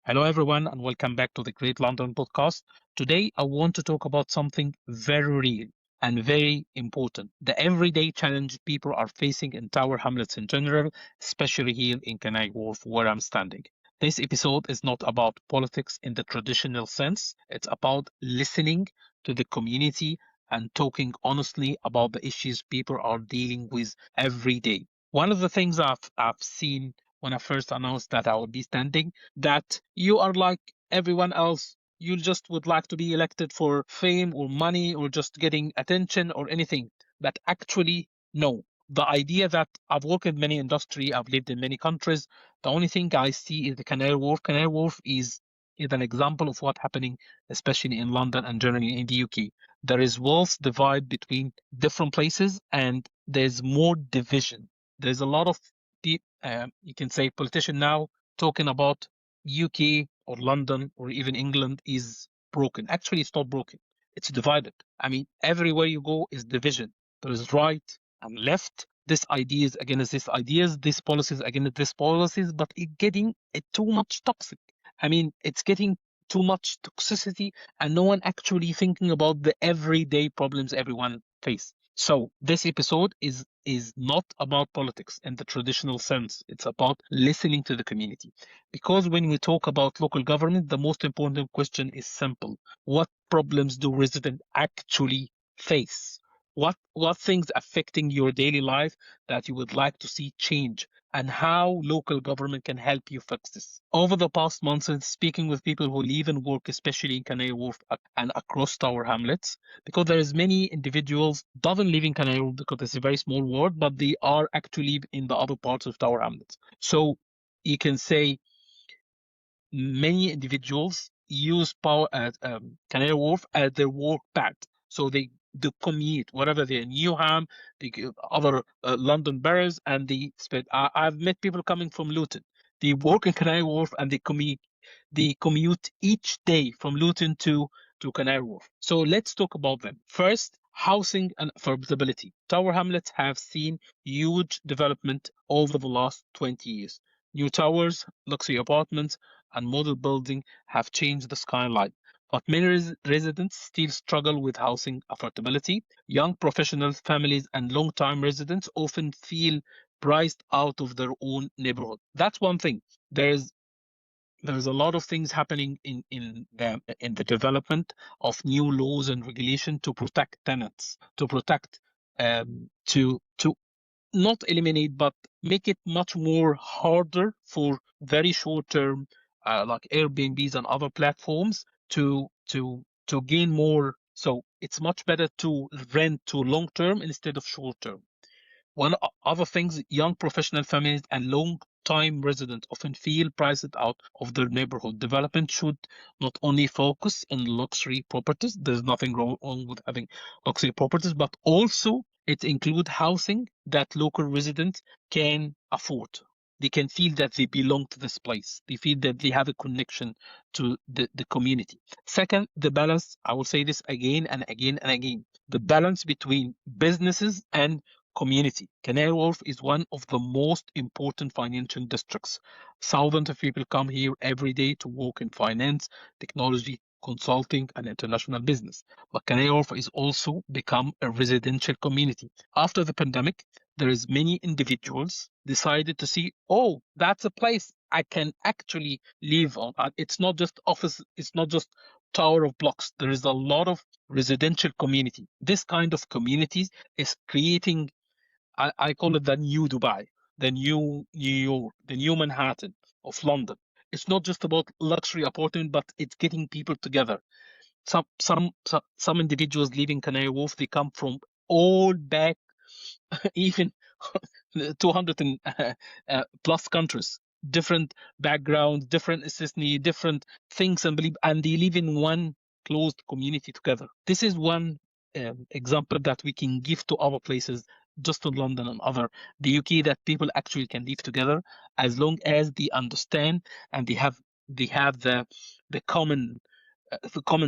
Hello, everyone, and welcome back to the Great London Podcast. Today, I want to talk about something very real and very important, the everyday challenge people are facing in Tower Hamlets in general, especially here in Canary Wharf, where I'm standing. This episode is not about politics in the traditional sense, it's about listening to the community and talking honestly about the issues people are dealing with every day. One of the things I've seen when I first announced that I would be standing that you are like everyone else. You just would like to be elected for fame or money or just getting attention or anything. But actually, no. The idea that I've worked in many industry, I've lived in many countries. The only thing I see is the Canary Wharf. Canary Wharf is an example of what's happening, especially in London and generally in the UK. There is wealth divide between different places, and there's more division. There's a lot of you can say politician now talking about UK or London or even England is broken. Actually, it's not broken. It's divided. I mean, everywhere you go is division. There is right and left. This ideas against this ideas, this policies against this policies, but it's getting too much toxic. I mean, it's getting too much toxicity, and no one actually thinking about the everyday problems everyone face. So this episode is not about politics in the traditional sense. It's about listening to the community. Because when we talk about local government, the most important question is simple. What problems do residents actually face? What things affecting your daily life that you would like to see change? And how local government can help you fix this. Over the past months, and speaking with people who live and work, especially in Canary Wharf and across Tower Hamlets, because there is many individuals doesn't live in Canary Wharf because it's a very small ward, but they are actually in the other parts of Tower Hamlets. So you can say many individuals use power at Canary Wharf as their work path. So they commute wherever they're in Newham, other London boroughs, and they spend. I've met people coming from Luton. They work in Canary Wharf and they commute each day from Luton to Canary Wharf. So let's talk about them. First, housing and affordability. Tower Hamlets have seen huge development over the last 20 years. New towers, luxury apartments, and model building have changed the skyline. But many residents still struggle with housing affordability. Young professionals, families, and long-time residents often feel priced out of their own neighborhood. That's one thing. There's a lot of things happening in the development of new laws and regulation to protect tenants, to protect to not eliminate but make it much more harder for very short term like Airbnbs and other platforms to gain more. So it's much better to rent to long term instead of short term. One other things, young professional families and long-time residents often feel priced out of their neighborhood. Development should not only focus on luxury properties, there's nothing wrong with having luxury properties, but also it include housing that local residents can afford. They can feel that they belong to this place. They feel that they have a connection to the community. Second, the balance, I will say this again and again and again, the balance between businesses and community. Canary Wharf is one of the most important financial districts. Thousands of people come here every day to work in finance, technology, consulting, and international business. But Canary Wharf is also become a residential community. After the pandemic, there is many individuals decided to see, oh, that's a place I can actually live on. It's not just office, it's not just tower of blocks. There is a lot of residential community. This kind of communities is creating, I call it the new Dubai, the new New York, the new Manhattan of London. It's not just about luxury apartment, but it's getting people together. Some individuals leaving Canary Wharf, they come from all back, even 200 and, plus countries, different backgrounds, different ethnicity, different things, and they live in one closed community together. This is one example that we can give to other places, just in London and other the UK, that people actually can live together as long as they understand and they have the common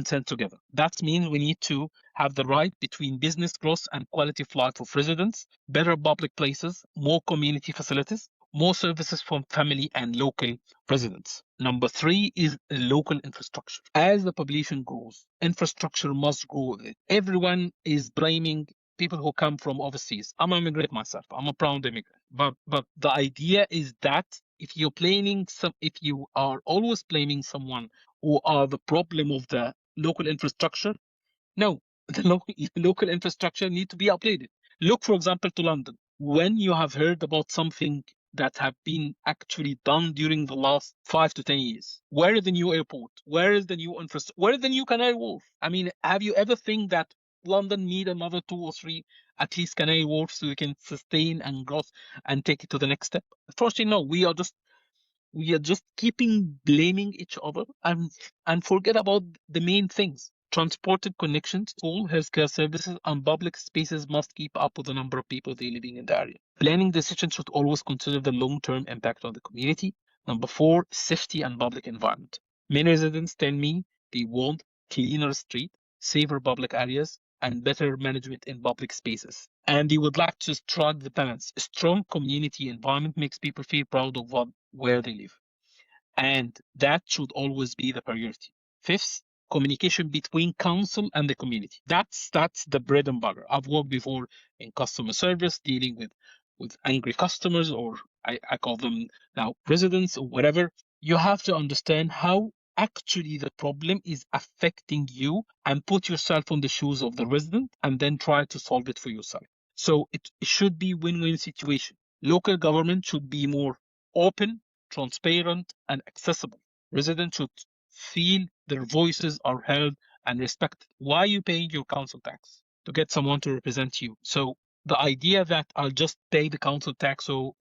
sense together. That means we need to have the right between business growth and quality of life of residents, better public places, more community facilities. more services from family and local residents. Number three is local infrastructure. As the population grows, infrastructure must grow. Everyone is blaming people who come from overseas. I'm an immigrant myself. I'm a proud immigrant. But the idea is that if you are always blaming someone who are the problem of the local infrastructure, no, the local infrastructure need to be updated. Look, for example, to London. When you have heard about something that have been actually done during the last 5 to 10 years, where is the new airport? Where is the new infrastructure? Where is the new Canary Wharf? I mean, have you ever think that London need another two or three, at least Canary Wharf, so we can sustain and grow and take it to the next step? Unfortunately, no. We are just keeping blaming each other and forget about the main things. Transported connections, all healthcare services, and public spaces must keep up with the number of people they living in the area. Planning decisions should always consider the long-term impact on the community. Number four, safety and public environment. Many residents tell me they want cleaner street, safer public areas, and better management in public spaces. And they would like to strike the balance. A strong community environment makes people feel proud of where they live. And that should always be the priority. Fifth, communication between council and the community. That's the bread and butter. I've worked before in customer service, dealing with angry customers, or I call them now residents or whatever. You have to understand how actually the problem is affecting you and put yourself on the shoes of the resident and then try to solve it for yourself. So it should be win-win situation. Local government should be more open, transparent, and accessible. Residents should feel their voices are heard and respected. Why are you paying your council tax? To get someone to represent you. So the idea that I'll just pay the council tax so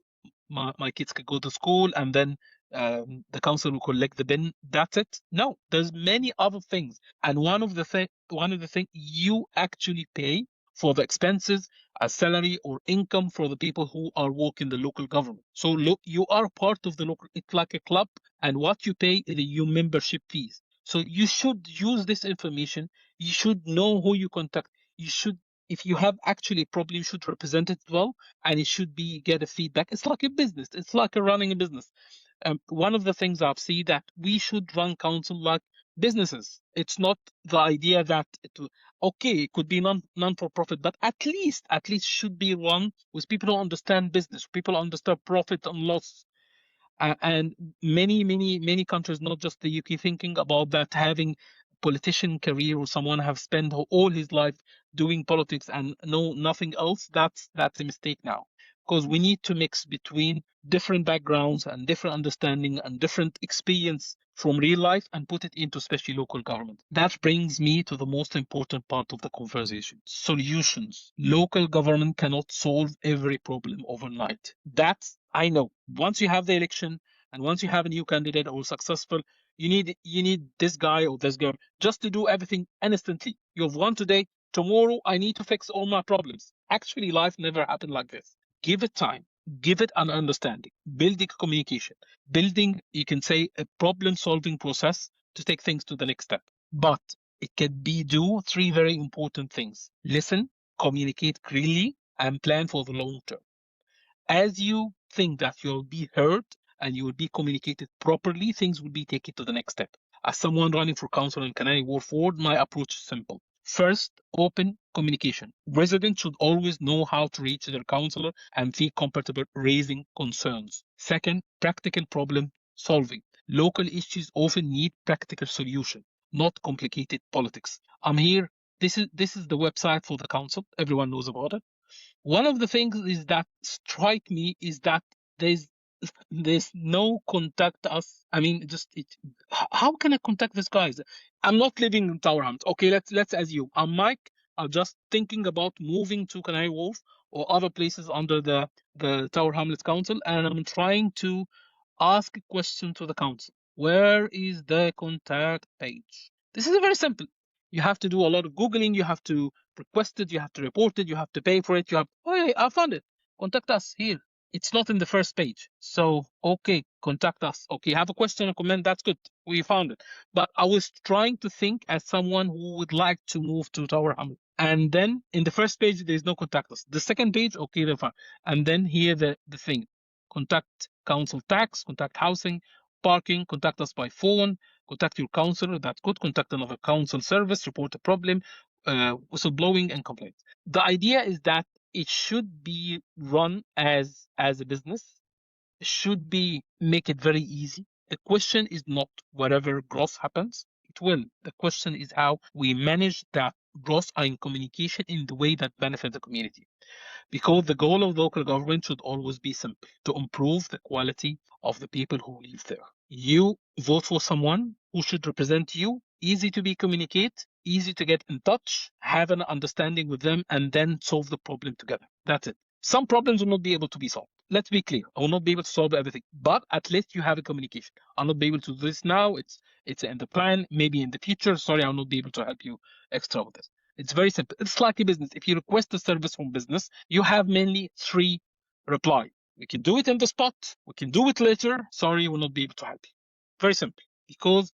my kids can go to school and then the council will collect the bin, that's it? No, there's many other things. And one of the things you actually pay for the expenses as salary or income for the people who are working the local government. So look, you are part of the local, it's like a club, and what you pay is your membership fees. So you should use this information. You should know who you contact. You should, if you have actually a problem, you should represent it well, and it should be get a feedback. It's like a business. It's like a running a business. One of the things I've seen that we should run council like businesses. It's not the idea that okay, it could be non for profit, but at least should be run with people who understand business, people who understand profit and loss. And many countries, not just the UK, thinking about that, having politician career or someone have spent all his life doing politics and know nothing else. That's a mistake now, because we need to mix between different backgrounds and different understanding and different experience from real life and put it into especially local government. That brings me to the most important part of the conversation: solutions. Local government cannot solve every problem overnight. That's, I know, once you have the election and once you have a new candidate or successful, you need this guy or this girl just to do everything instantly. You've won today, tomorrow I need to fix all my problems. Actually, life never happened like this. Give it time, give it an understanding, building communication, building, you can say, a problem solving process to take things to the next step. But it can be do three very important things: listen, communicate clearly, and plan for the long term. As you think that you'll be heard and you will be communicated properly, things will be taken to the next step. As someone running for council in Canary Wharf Ward, my approach is simple. First, open communication. Residents should always know how to reach their councillor and feel comfortable raising concerns. Second, practical problem solving. Local issues often need practical solution, not complicated politics. I'm here. This is the website for the council. Everyone knows about it. One of the things is that strike me is that there's there's no contact us. I mean, how can I contact these guys? I'm not living in Tower Hamlets. Okay, let's assume I'm Mike. I'm just thinking about moving to Canary Wharf or other places under the Tower Hamlets Council, and I'm trying to ask a question to the council. Where is the contact page? This is very simple. You have to do a lot of Googling. You have to request it. You have to report it. You have to pay for it. Oh, yeah, I found it. Contact us here. It's not in the first page. So, okay, contact us. Okay, have a question or comment. That's good. We found it. But I was trying to think as someone who would like to move to Tower Hamlet. And then in the first page, there's no contact us. The second page, okay, they're fine. And then here the thing. contact council tax, contact housing, parking, contact us by phone, contact your councillor that could contact another council service, report a problem, whistleblowing and complaints. The idea is that it should be run as a business, should be make it very easy. The question is not whatever growth happens, it will. The question is how we manage that growth and communication in the way that benefit the community. Because the goal of local government should always be simple, to improve the quality of the people who live there. You vote for someone who should represent you, easy to be communicate, easy to get in touch, have an understanding with them, and then solve the problem together. That's it. Some problems will not be able to be solved. Let's be clear. I will not be able to solve everything, but at least you have a communication. I'll not be able to do this now. It's in the plan. Maybe in the future. Sorry, I'll not be able to help you extra with this. It's very simple. It's like a business. If you request a service from business, you have mainly three reply. We can do it in the spot. We can do it later. Sorry, we'll not be able to help you. Very simple. Because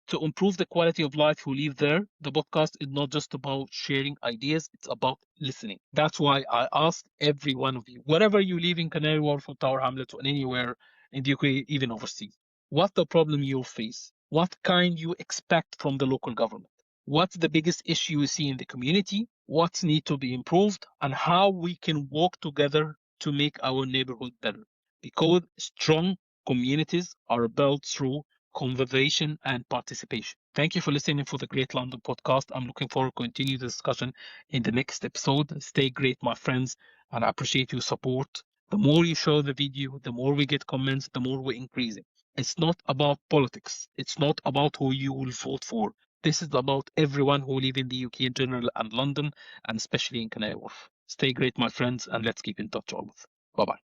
to improve the quality of life who live there, the podcast is not just about sharing ideas, it's about listening. That's why I asked every one of you, wherever you live in Canary Wharf or Tower Hamlets or anywhere in the UK, even overseas, what's the problem you'll face? What kind you expect from the local government? What's the biggest issue you see in the community? What's need to be improved? And how we can work together to make our neighborhood better. Because strong communities are built through conversation and participation. Thank you for listening for the Great London podcast. I'm looking forward to continue the discussion in the next episode. Stay great, my friends, and I appreciate your support. The more you share the video, the more we get comments, the more we increase it. It's not about politics. It's not about who you will vote for. This is about everyone who live in the UK in general and London, and especially in Canary Wharf. Stay great, my friends, and let's keep in touch always. Bye bye.